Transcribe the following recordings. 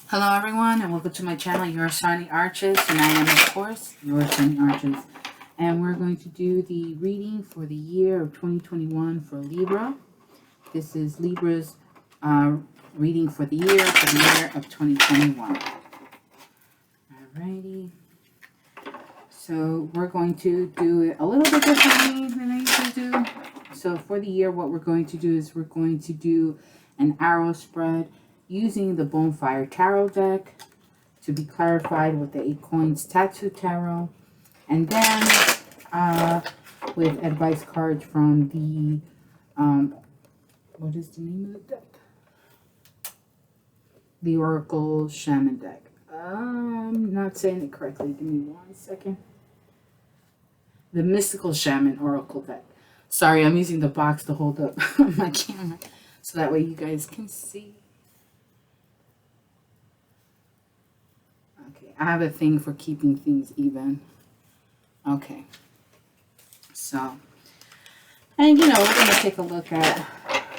Hello everyone and welcome to my channel, Your Shiny Arches, and I am of course Your Shiny Arches. And we're going to do the reading for the year of 2021 for Libra. This is Libra's reading for the year of 2021. Alrighty. So we're going to do it a little bit differently than I usually do. So for the year, what we're going to do is we're going to do an arrow spread using the Bonfire Tarot deck to be clarified with the 8 Coins Tattoo Tarot. And then with advice cards from the, what is the name of the deck? The Oracle Shaman deck. I'm not saying it correctly. Give me 1 second. The Mystical Shaman Oracle deck. Sorry, I'm using the box to hold up my camera so that way you guys can see. Okay, I have a thing for keeping things even. Okay. So, and we're going to take a look at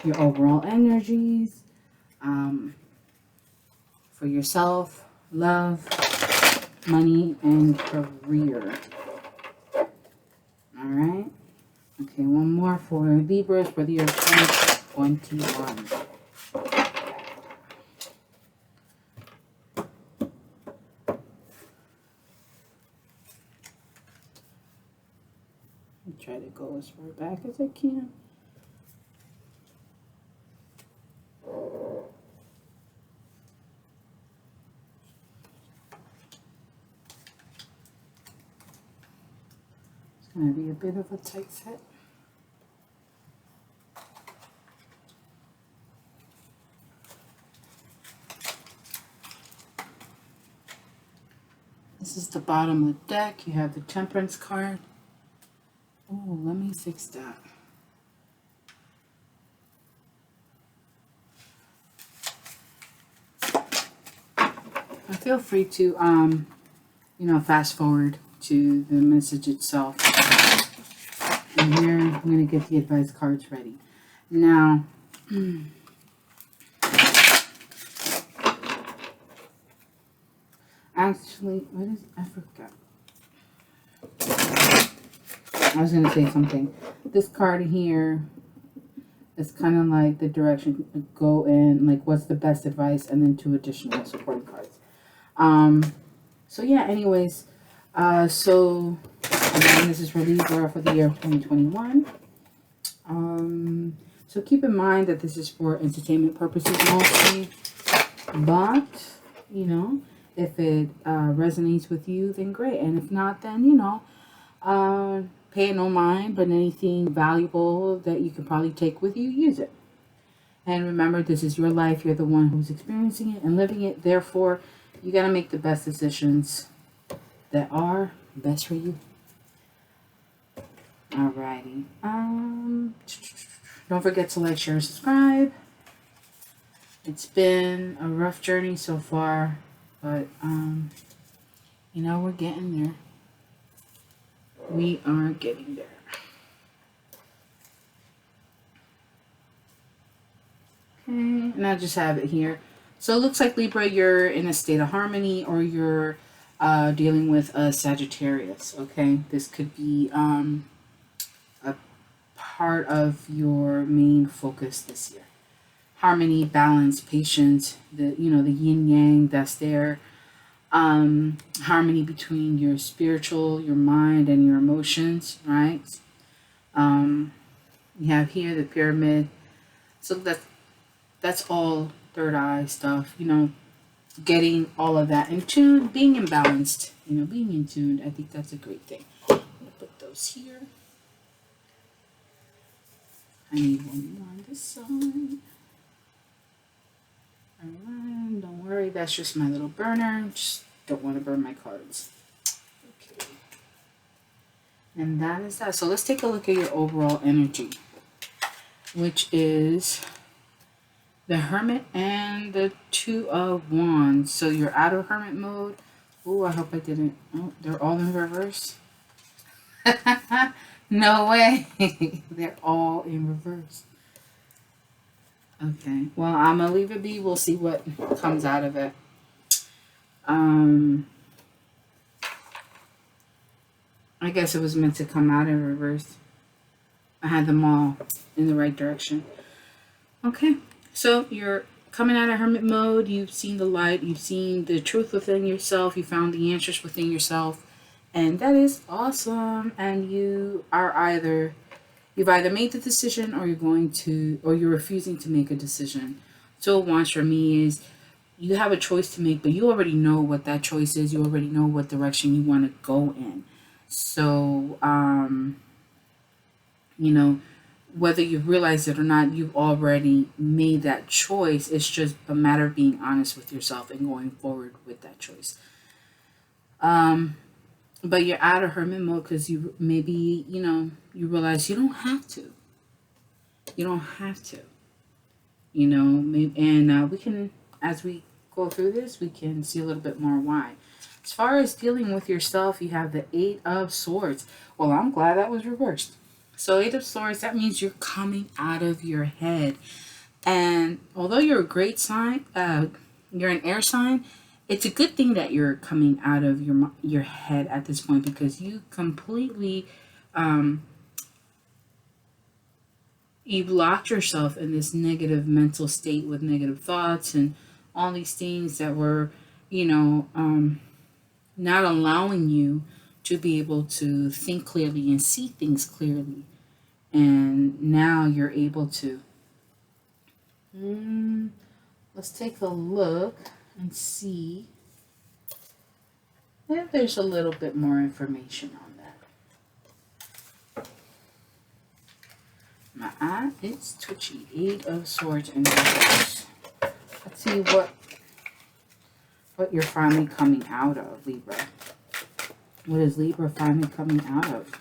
your overall energies for yourself, love, money, and career. All right. Okay, one more for Libras for the year 2021. I'll try to go as far back as I can. It's going to be a bit of a tight set. This is the bottom of the deck. You have the Temperance card. Oh, let me fix that. Feel free to, fast forward to the message itself. And here, I'm going to get the advice cards ready. Now, actually, I forgot. I was going to say something. This card here is kind of like the direction to go in, like what's the best advice, and then 2 additional supporting cards. So yeah, anyways, so again, this is for Libra for the year of 2021. So keep in mind that this is for entertainment purposes mostly, but, if it resonates with you, then great. And if not, then, pay no mind, but anything valuable that you can probably take with you, use it. And remember, this is your life. You're the one who's experiencing it and living it. Therefore, you got to make the best decisions that are best for you. Alrighty. Don't forget to like, share, subscribe. It's been a rough journey so far, but we're getting there. We are getting there. Okay, and I just have it here. So it looks like Libra, you're in a state of harmony, or you're dealing with a Sagittarius. Okay, this could be a part of your main focus this year. Harmony, balance, patience, the yin yang that's there. Harmony between your spiritual, your mind, and your emotions, right? You have here the pyramid. So that's all third eye stuff, getting all of that in tune, being imbalanced, being in tune. I think that's a great thing. I'm going to put those here. I need one more on this side. Alright, don't worry, that's just my little burner. Just don't want to burn my cards. Okay. And that is that. So let's take a look at your overall energy, which is the Hermit and the 2 of Wands. So you're out of Hermit mode. Oh, I hope I didn't. Oh, they're all in reverse. No way. They're all in reverse. Okay. Well, I'm going to leave it be. We'll see what comes out of it. Um, I guess it was meant to come out in reverse. I had them all in the right direction. Okay, so you're coming out of hermit mode. You've seen the light. You've seen the truth within yourself. You found the answers within yourself. And that is awesome. And you've either made the decision or you're refusing to make a decision. So wants for me is you have a choice to make, but you already know what that choice is. You already know what direction you want to go in. So, you know, whether you realize it or not, you've already made that choice. It's just a matter of being honest with yourself and going forward with that choice. But you're out of hermit mode because you maybe, you realize you don't have to. You don't have to. And we can, as we go through this, we can see a little bit more why. As far as dealing with yourself, you have the Eight of Swords. Well, I'm glad that was reversed. So Eight of Swords, that means you're coming out of your head. And although you're a great sign, you're an air sign, it's a good thing that you're coming out of your head at this point, because you completely you've locked yourself in this negative mental state with negative thoughts and all these things that were, not allowing you to be able to think clearly and see things clearly. And now you're able to. Let's take a look and see if there's a little bit more information on that. My eye is twitchy. Eight of Swords and reverse. Let's see what you're finally coming out of, Libra. What is Libra finally coming out of?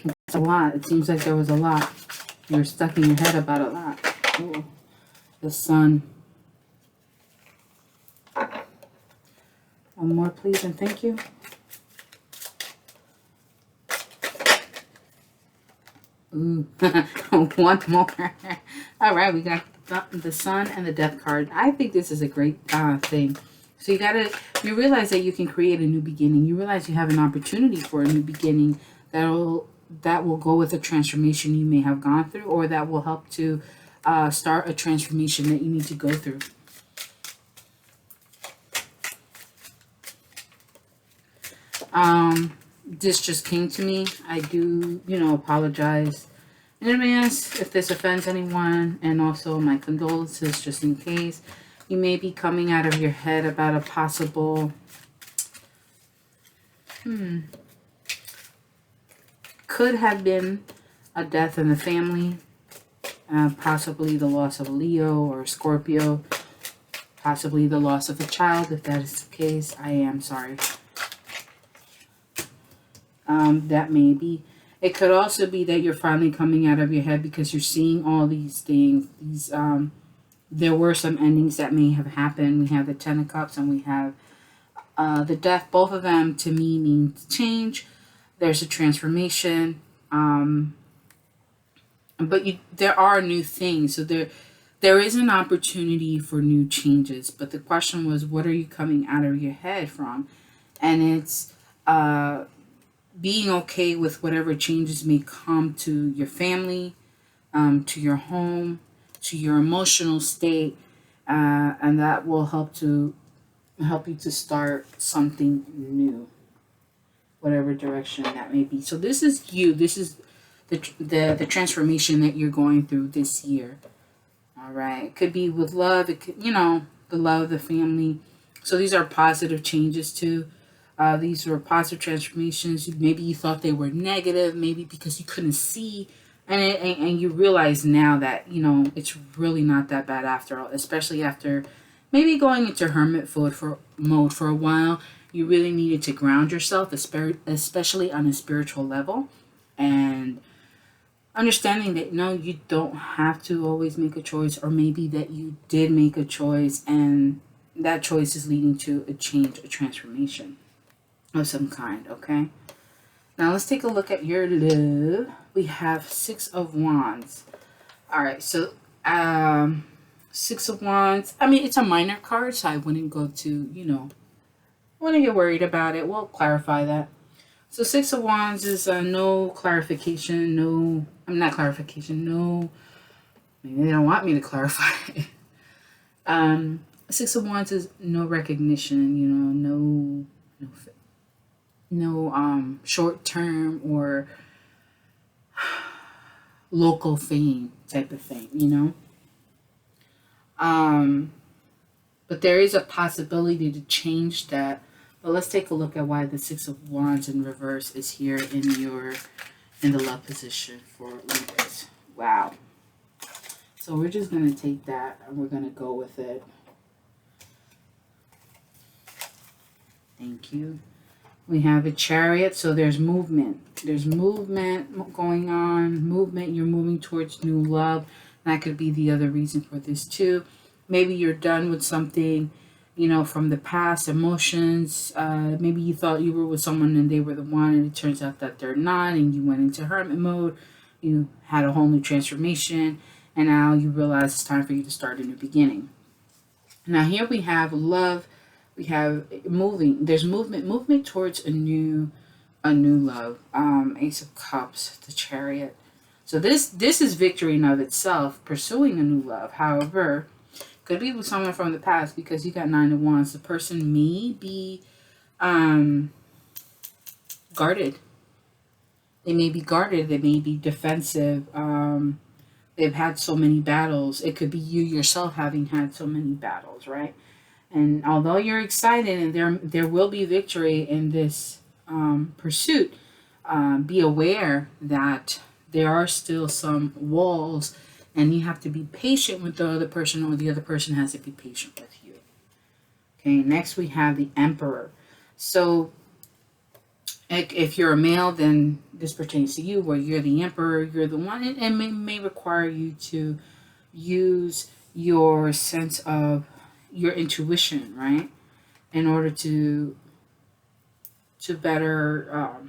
It's a lot. It seems like there was a lot. You're stuck in your head about a lot. Ooh. The Sun. One more, please, and thank you. Ooh, one more. All right, we got the Sun and the Death card. I think this is a great thing. So you realize that you can create a new beginning. You realize you have an opportunity for a new beginning that will go with a transformation you may have gone through, or that will help to start a transformation that you need to go through. This just came to me. I do, apologize in advance if this offends anyone, and also my condolences just in case. You may be coming out of your head about a possible, could have been a death in the family, possibly the loss of a Leo or a Scorpio, possibly the loss of a child. If that is the case, I am sorry. That may be. It could also be that you're finally coming out of your head because you're seeing all these things. There were some endings that may have happened. We have the Ten of Cups and we have the Death. Both of them, to me, mean change. There's a transformation. But there are new things. So there is an opportunity for new changes. But the question was, what are you coming out of your head from? And it's being okay with whatever changes may come to your family, to your home, to your emotional state, and that will help you to start something new, whatever direction that may be. So this is you. This is the transformation that you're going through this year. All right. It could be with love. It could, the love, the family. So these are positive changes too. These were positive transformations. Maybe you thought they were negative, maybe because you couldn't see, and you realize now that it's really not that bad after all. Especially after maybe going into hermit mode for a while. You really needed to ground yourself, especially on a spiritual level, and understanding that no, you don't have to always make a choice, or maybe that you did make a choice and that choice is leading to a change, a transformation. of some kind, okay? Now let's take a look at your love. We have Six of Wands. All right, so Six of Wands. I mean, it's a minor card, so I wouldn't go to, wouldn't get worried about it. We'll clarify that. So Six of Wands is no clarification, no, I'm not clarification, no, maybe they don't want me to clarify it. Six of Wands is no recognition, no short term or local fame type of thing. But there is a possibility to change that. But let's take a look at why the Six of Wands in reverse is here in the love position for Libras. Wow. So we're just going to take that and we're going to go with it. Thank you. We have a Chariot, so there's movement. There's movement going on. Movement, you're moving towards new love. That could be the other reason for this too. Maybe you're done with something, from the past, emotions. Maybe you thought you were with someone and they were the one, and it turns out that they're not, and you went into hermit mode. You had a whole new transformation, and now you realize it's time for you to start a new beginning. Now here we have love. We have moving. There's movement towards a new love. Ace of Cups, the Chariot. So this is victory in of itself, pursuing a new love. However, could be with someone from the past, because you got Nine of Wands. The person may be guarded. They may be guarded. They may be defensive. They've had so many battles. It could be you yourself having had so many battles, right? And although you're excited and there will be victory in this pursuit, be aware that there are still some walls, and you have to be patient with the other person, or the other person has to be patient with you. Okay, next we have the Emperor. So if you're a male, then this pertains to you, where you're the Emperor, you're the one, and may require you to use your sense of your intuition, right, in order to better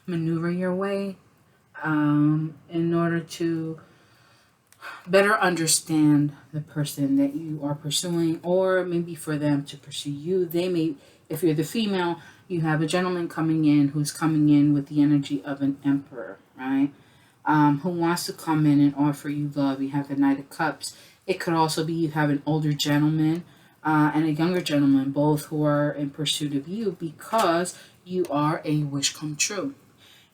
maneuver your way, in order to better understand the person that you are pursuing, or maybe for them to pursue you. They may, if you're the female, you have a gentleman coming in who's coming in with the energy of an Emperor, right, who wants to come in and offer you love. You have the Knight of Cups. It could also be you have an older gentleman and a younger gentleman, both who are in pursuit of you because you are a wish come true.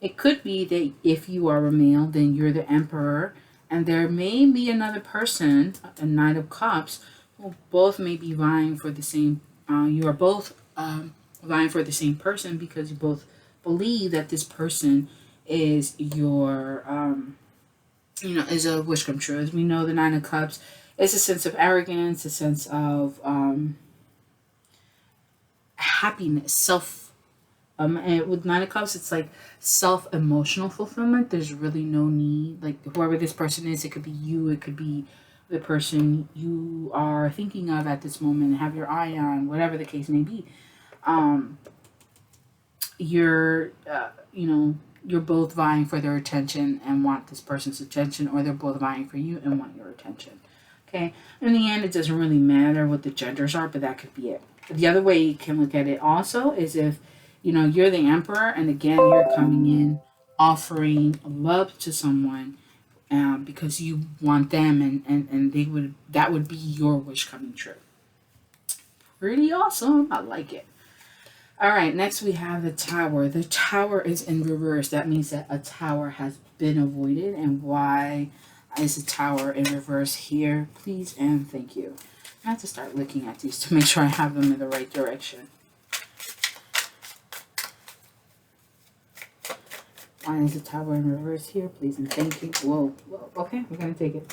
It could be that if you are a male, then you're the Emperor, and there may be another person, a Knight of Cups, who both may be vying for the same. You are both vying for the same person, because you both believe that this person is your, is a wish come true. As we know, the Nine of Cups, it's a sense of arrogance, a sense of happiness, self. And with Nine of Cups, it's like self-emotional fulfillment. There's really no need. Like, whoever this person is, it could be you. It could be the person you are thinking of at this moment, have your eye on, whatever the case may be. You're both vying for their attention and want this person's attention, or they're both vying for you and want your attention. Okay, in the end, it doesn't really matter what the genders are, but that could be it. The other way you can look at it also is if, you're the Emperor, and again, you're coming in offering love to someone because you want them, and that would be your wish coming true. Pretty awesome. I like it. All right, next we have the Tower. The Tower is in reverse. That means that a tower has been avoided. And why is the Tower in reverse here? Please and thank you. I have to start looking at these to make sure I have them in the right direction. Why is the Tower in reverse here? Please and thank you. Whoa. Okay, we're going to take it.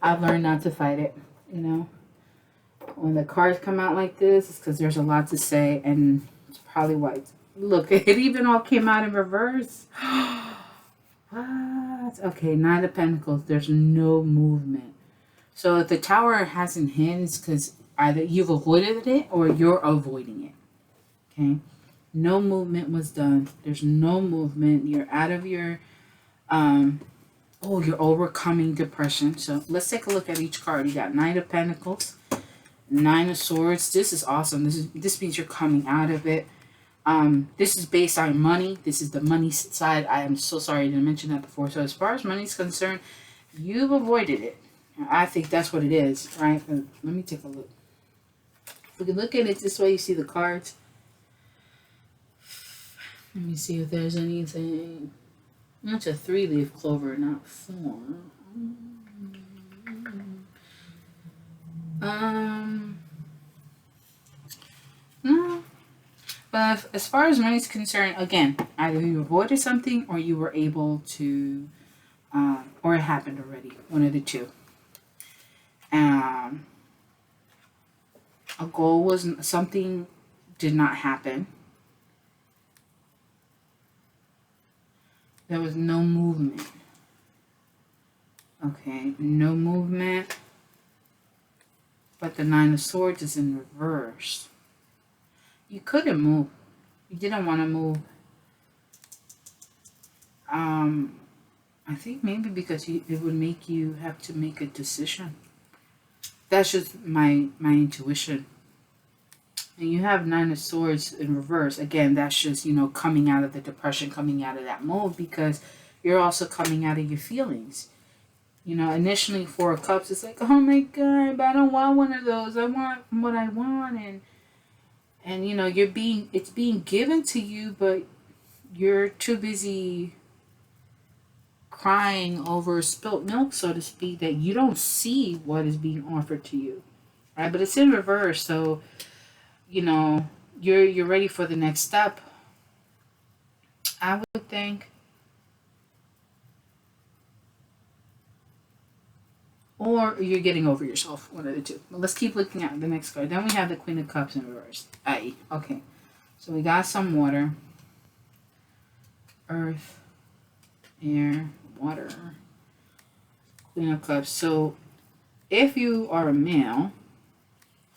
I've learned not to fight it, When the cards come out like this, it's because there's a lot to say, and it's probably why. Look, it even all came out in reverse. What? Okay, Nine of Pentacles. There's no movement. So if the Tower hasn't hit, it's because either you've avoided it or you're avoiding it. Okay. No movement was done. There's no movement. You're out of your, um, oh, you're overcoming depression. So let's take a look at each card. You got Knight of Pentacles, Nine of Swords. This is awesome. This means you're coming out of it. This is based on money. This is the money side. I am so sorry I didn't mention that before. So as far as money is concerned, you've avoided it. I think that's what it is, right? Let me take a look. If we can look at it this way, you see the cards. Let me see if there's anything. That's a 3-leaf clover, not 4. No. But as far as money is concerned, again, either you avoided something or you were able to, or it happened already. One of the two. A goal was something did not happen. There was no movement. Okay, no movement. But the Nine of Swords is in reverse. You couldn't move. You didn't want to move. I think maybe because it would make you have to make a decision. That's just my intuition. And you have Nine of Swords in reverse. Again, that's just, coming out of the depression, coming out of that mode, because you're also coming out of your feelings. Initially 4 of Cups, it's like, oh my God, but I don't want one of those. I want what I want. And it's being given to you, but you're too busy crying over spilt milk, so to speak, that you don't see what is being offered to you. Right? But it's in reverse, so you're ready for the next step, I would think. Or you're getting over yourself, one of the two. But let's keep looking at the next card. Then we have the Queen of Cups in reverse. Aye. Okay. So we got some water. Earth, air, water. Queen of Cups. So if you are a male,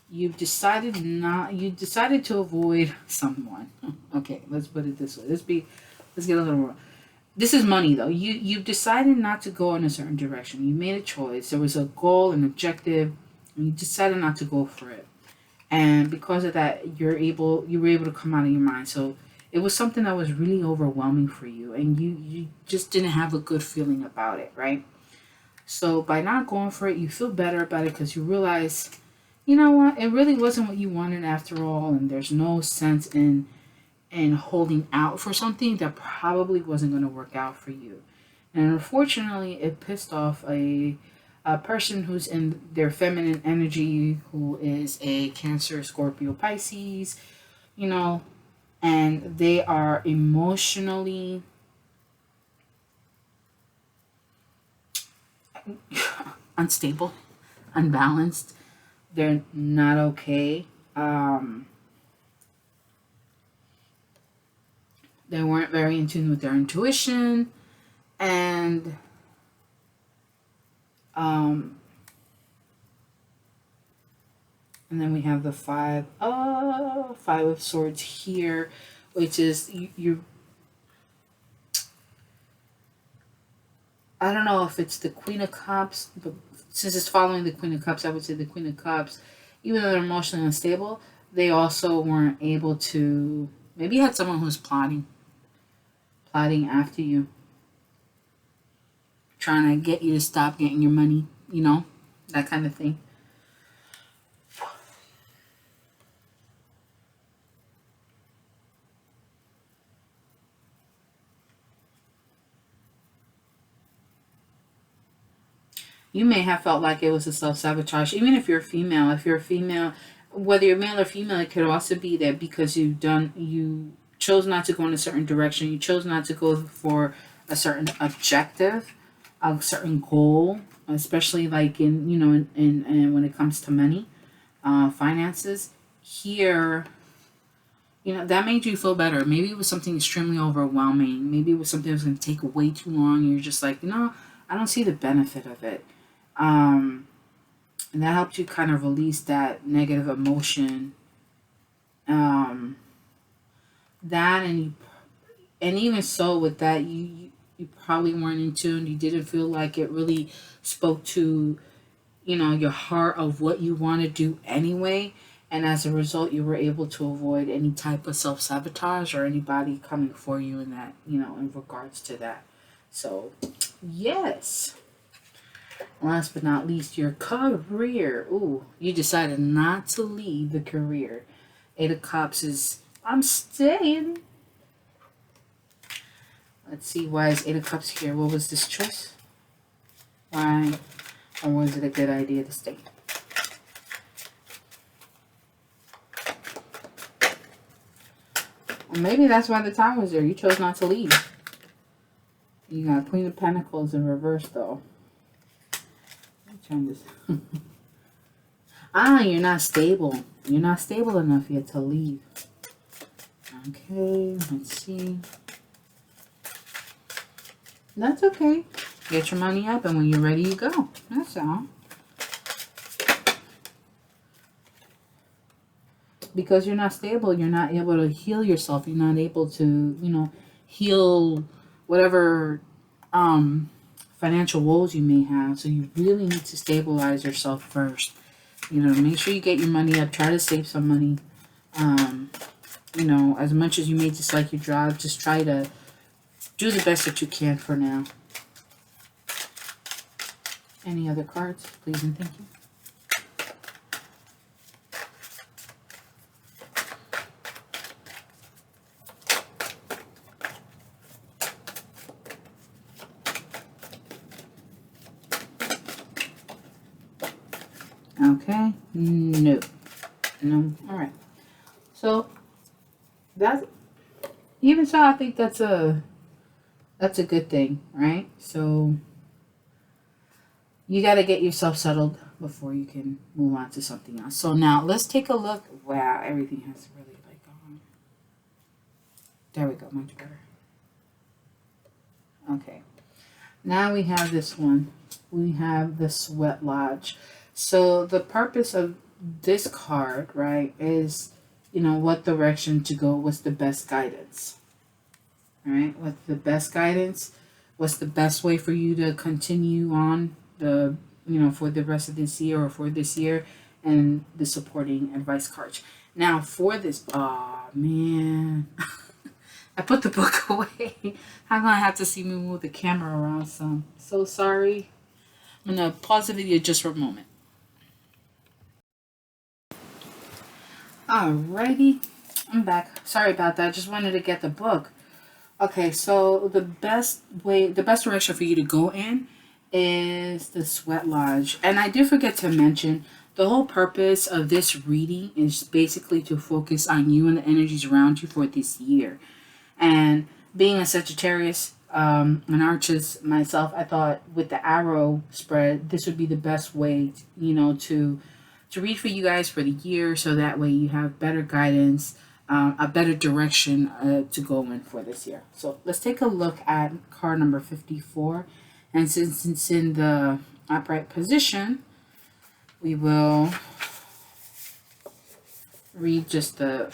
you decided to avoid someone. Okay, let's put it this way. Let's get a little more. This is money, though. You've decided not to go in a certain direction. You made a choice. There was a goal, an objective, and you decided not to go for it. And because of that, you were able to come out of your mind. So it was something that was really overwhelming for you, and you just didn't have a good feeling about it, right? So by not going for it, you feel better about it because you realize, you know what, it really wasn't what you wanted after all, and there's no sense in holding out for something that probably wasn't going to work out for you. And unfortunately, it pissed off a person who's in their feminine energy, who is a Cancer, Scorpio, Pisces, and they are emotionally unstable, unbalanced. They're not okay. They weren't very in tune with their intuition, and then we have the Five of Swords here, which is you. I don't know if it's the Queen of Cups, but since it's following the Queen of Cups, I would say the Queen of Cups, even though they're emotionally unstable, they also weren't able to. Maybe you had someone who's plotting after you, trying to get you to stop getting your money, that kind of thing. You may have felt like it was a self-sabotage, even if you're female. If you're a female, whether you're male or female, it could also be that because you chose not to go in a certain direction. You chose not to go for a certain objective, a certain goal, especially like in when it comes to money, finances. Here, that made you feel better. Maybe it was something extremely overwhelming. Maybe it was something that was going to take way too long. And you're just like, I don't see the benefit of it. And that helped you kind of release that negative emotion. that, and even so with that, you probably weren't in tune. You didn't feel like it really spoke to, your heart of what you want to do anyway. And as a result, you were able to avoid any type of self-sabotage or anybody coming for you in that, in regards to that. So, yes. Last but not least, your career. Ooh, you decided not to leave the career. Eight of Cups is, I'm staying. Let's see, why is Eight of Cups here? What was this choice? Why, or was it a good idea to stay? Well, maybe that's why the time was there. You chose not to leave. You got Queen of Pentacles in reverse, though. Turn this. You're not stable. You're not stable enough yet to leave. Okay, let's see. That's okay. Get your money up, and when you're ready, you go. That's all. Because you're not stable, you're not able to heal yourself. You're not able to, heal whatever financial woes you may have. So you really need to stabilize yourself first. Make sure you get your money up. Try to save some money. As much as you may dislike your job, just try to do the best that you can for now. Any other cards, please and thank you. Okay, no. All right. So that's, even so, I think that's a good thing, right? So you got to get yourself settled before you can move on to something else. So now let's take a look. Wow, everything has really gone. There we go, much better. Okay. Now we have this one. We have the Sweat Lodge. So the purpose of this card, right, is, what direction to go, what's the best guidance, right? What's the best guidance? What's the best way for you to continue on for the rest of this year or for this year, and the supporting advice cards. Now for this, oh man, I put the book away. I'm gonna have to see me move the camera around some. So sorry. I'm gonna pause the video just for a moment. Alrighty, I'm back. Sorry about that. Just wanted to get the book. Okay, so the best direction for you to go in is the Sweat Lodge. And I did forget to mention, the whole purpose of this reading is basically to focus on you and the energies around you for this year. And being a Sagittarius, an Arches myself, I thought with the arrow spread, this would be the best way, to read for you guys for the year, so that way you have better guidance, a better direction to go in for this year. So let's take a look at card number 54. And since it's in the upright position, we will read just the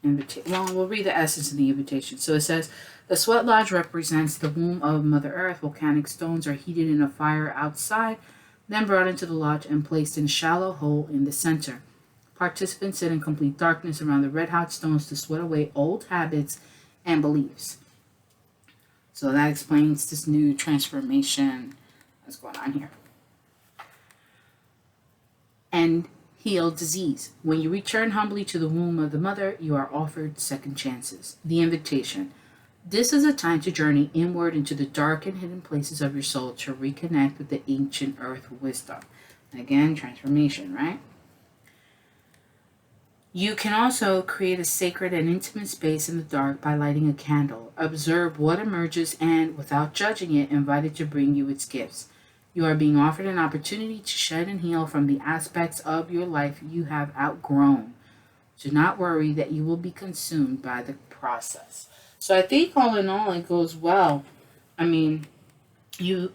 invitation. Well, we'll read the essence of the invitation. So it says, the Sweat Lodge represents the womb of Mother Earth. Volcanic stones are heated in a fire outside, then brought into the lodge and placed in a shallow hole in the center. Participants sit in complete darkness around the red-hot stones to sweat away old habits and beliefs. So that explains this new transformation that's going on here. And heal disease. When you return humbly to the womb of the mother, you are offered second chances. The invitation. This is a time to journey inward into the dark and hidden places of your soul to reconnect with the ancient earth wisdom. Again, transformation, right? You can also create a sacred and intimate space in the dark by lighting a candle. Observe what emerges and, without judging it, invite it to bring you its gifts. You are being offered an opportunity to shed and heal from the aspects of your life you have outgrown. Do not worry that you will be consumed by the process. So I think all in all, it goes well. I mean, you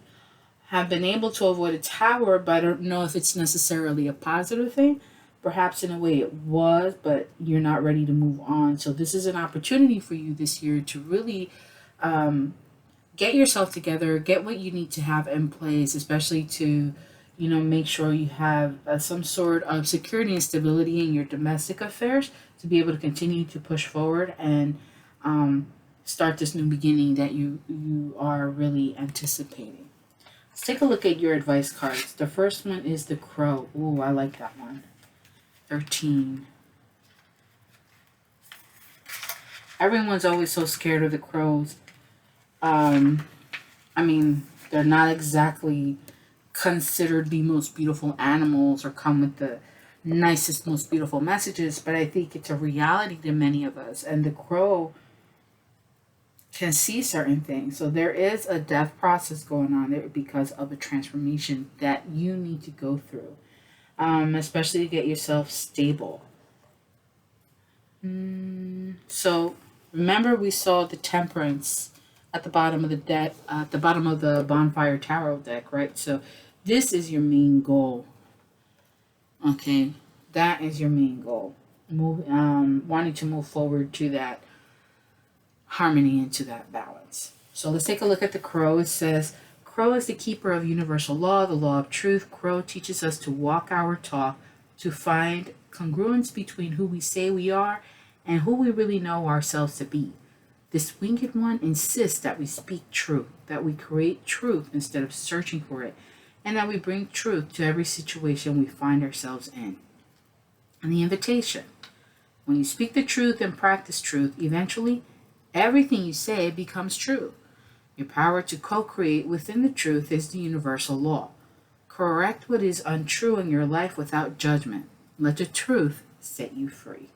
have been able to avoid a tower, but I don't know if it's necessarily a positive thing. Perhaps in a way it was, but you're not ready to move on. So this is an opportunity for you this year to really um, get yourself together, get what you need to have in place, especially to, make sure you have some sort of security and stability in your domestic affairs to be able to continue to push forward and um, start this new beginning that you are really anticipating. Let's take a look at your advice cards. The first one is the Crow. Ooh, I like that one. 13. Everyone's always so scared of the crows. Um, I mean, they're not exactly considered the most beautiful animals or come with the nicest, most beautiful messages, but I think it's a reality to many of us. And the crow can see certain things. So there is a death process going on there because of a transformation that you need to go through, especially to get yourself stable. So remember, we saw the Temperance at the bottom of the deck, at the bottom of the Bonfire Tarot deck, right? So this is your main goal. Okay, that is your main goal. Wanting to move forward to that harmony and to that balance. So let's take a look at the Crow. It says, Crow is the keeper of universal law, the law of truth. Crow teaches us to walk our talk, to find congruence between who we say we are and who we really know ourselves to be. This winged one insists that we speak truth, that we create truth instead of searching for it, and that we bring truth to every situation we find ourselves in. And the invitation: when you speak the truth and practice truth, eventually everything you say becomes true. Your power to co-create within the truth is the universal law. Correct what is untrue in your life without judgment. Let the truth set you free.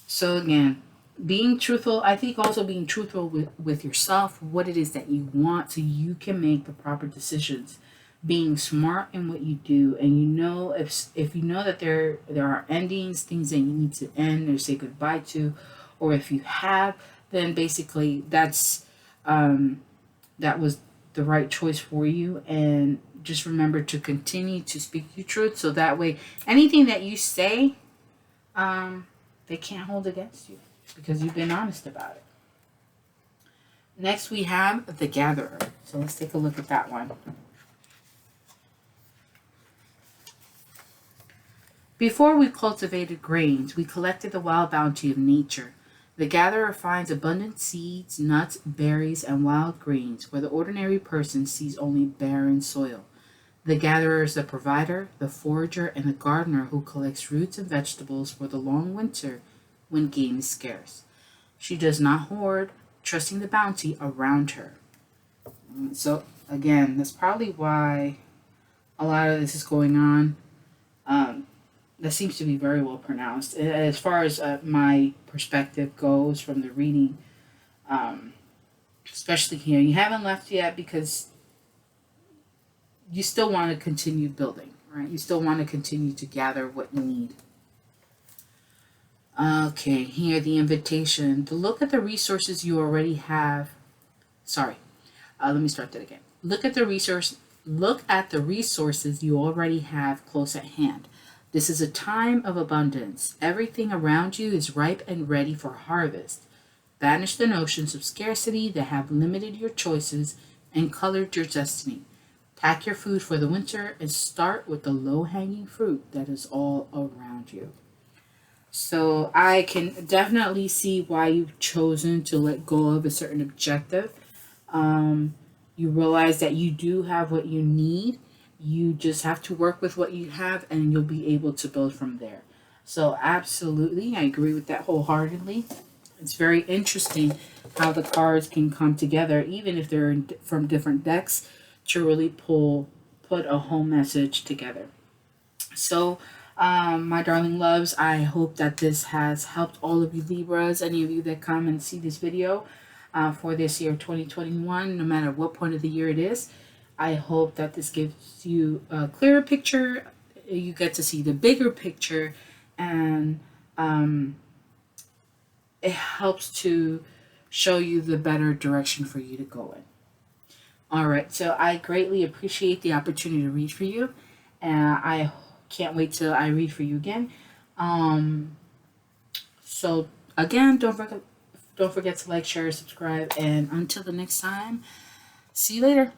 So again, being truthful, I think also being truthful with yourself, what it is that you want, so you can make the proper decisions. Being smart in what you do, and if you know that there are endings, things that you need to end or say goodbye to, or if you have, then basically that was the right choice for you. And just remember to continue to speak your truth, so that way anything that you say, they can't hold against you because you've been honest about it. Next, we have the Gatherer. So let's take a look at that one. Before we cultivated grains, we collected the wild bounty of nature. The gatherer finds abundant seeds, nuts, berries, and wild greens where the ordinary person sees only barren soil. The gatherer is the provider, the forager, and the gardener who collects roots and vegetables for the long winter when game is scarce. She does not hoard, trusting the bounty around her. So, again, that's probably why a lot of this is going on. That seems to be very well pronounced. As far as my perspective goes from the reading, especially here, you haven't left yet because you still want to continue building, right? You still want to continue to gather what you need. Okay, here the invitation to look at the resources you already have. Sorry, let me start that again. Look at the resources you already have close at hand. This is a time of abundance. Everything around you is ripe and ready for harvest. Banish the notions of scarcity that have limited your choices and colored your destiny. Pack your food for the winter and start with the low-hanging fruit that is all around you. So I can definitely see why you've chosen to let go of a certain objective. You realize that you do have what you need. You just have to work with what you have and you'll be able to build from there. So absolutely, I agree with that wholeheartedly. It's very interesting how the cards can come together, even if they're from different decks, to really put a whole message together. So, my darling loves, I hope that this has helped all of you Libras, any of you that come and see this video for this year 2021, no matter what point of the year it is. I hope that this gives you a clearer picture. You get to see the bigger picture, and it helps to show you the better direction for you to go in. All right, so I greatly appreciate the opportunity to read for you, and I can't wait till I read for you again. So again, don't forget to like, share, subscribe, and until the next time, see you later.